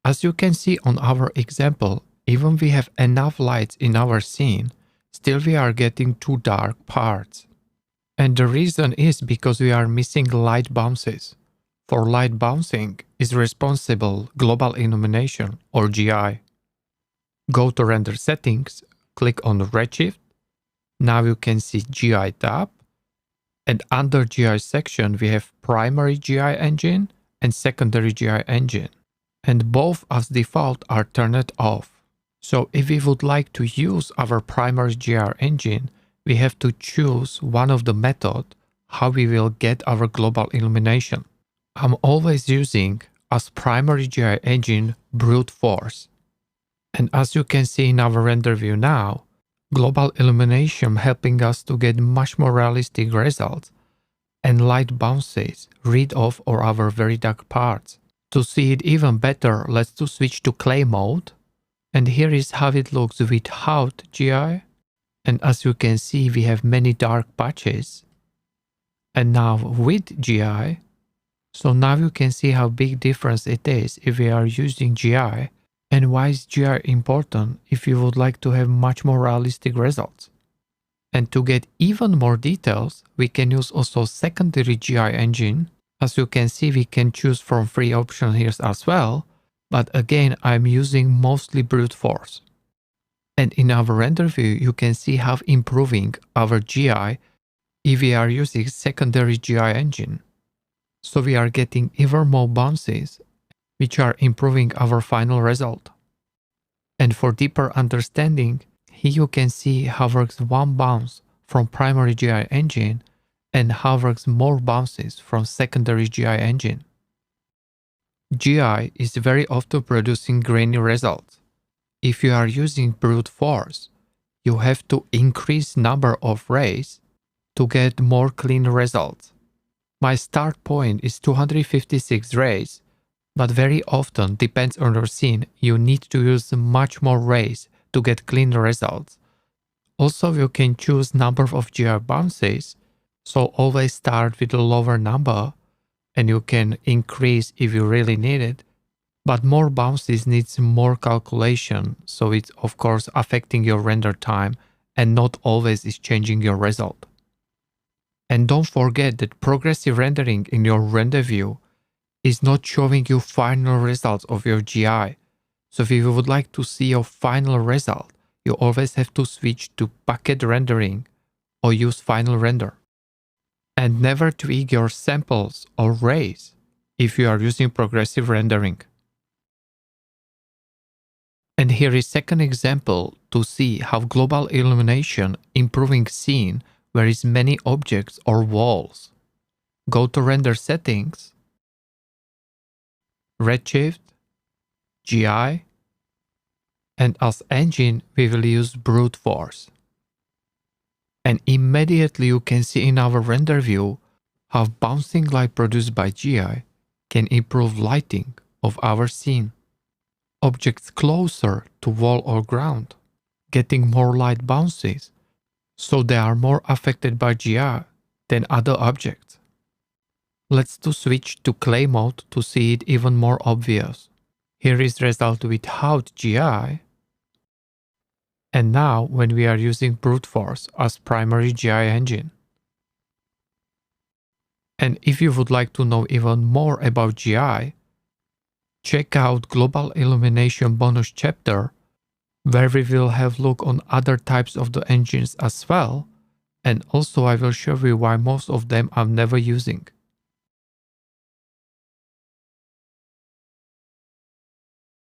As you can see on our example, even we have enough lights in our scene, still we are getting two dark parts. And the reason is because we are missing light bounces. For light bouncing is responsible global illumination or GI. Go to render settings, click on redshift. Now you can see GI tab. And under GI section we have primary GI engine and secondary GI engine. And both as default are turned off. So if we would like to use our primary GI engine, we have to choose one of the method how we will get our global illumination. I'm always using as primary GI engine brute force. And as you can see in our render view now, global illumination helping us to get much more realistic results and light bounces rid of or our very dark parts. To see it even better, let's switch to clay mode. And here is how it looks without GI. And as you can see, we have many dark patches. And now with GI, so now you can see how big difference it is if we are using GI. And why is GI important if you would like to have much more realistic results. And to get even more details, we can use also secondary GI engine. As you can see, we can choose from 3 options here as well. But again, I'm using mostly brute force. And in our render view, you can see how improving our GI if we are using secondary GI engine. So we are getting even more bounces, which are improving our final result. And for deeper understanding, here you can see how works one bounce from primary GI engine and how works more bounces from secondary GI engine. GI is very often producing grainy results. If you are using brute force, you have to increase number of rays to get more clean results. My start point is 256 rays, but very often, depends on your scene, you need to use much more rays to get clean results. Also, you can choose number of GI bounces, so always start with a lower number and you can increase if you really need it. But more bounces needs more calculation, so it's of course affecting your render time and not always is changing your result. And don't forget that progressive rendering in your render view is not showing you final results of your GI. So if you would like to see your final result, you always have to switch to bucket rendering or use final render. And never tweak your samples or rays if you are using progressive rendering. And here is second example to see how global illumination improving scene where is many objects or walls. Go to render settings, redshift, GI, and as engine we will use brute force. And immediately you can see in our render view how bouncing light produced by GI can improve lighting of our scene. Objects closer to wall or ground, getting more light bounces, so they are more affected by GI than other objects. Let's switch to clay mode to see it even more obvious. Here is result without GI. And now when we are using brute force as primary GI engine. And if you would like to know even more about GI, check out Global Illumination bonus chapter, where we will have look on other types of the engines as well, and also I will show you why most of them I'm never using.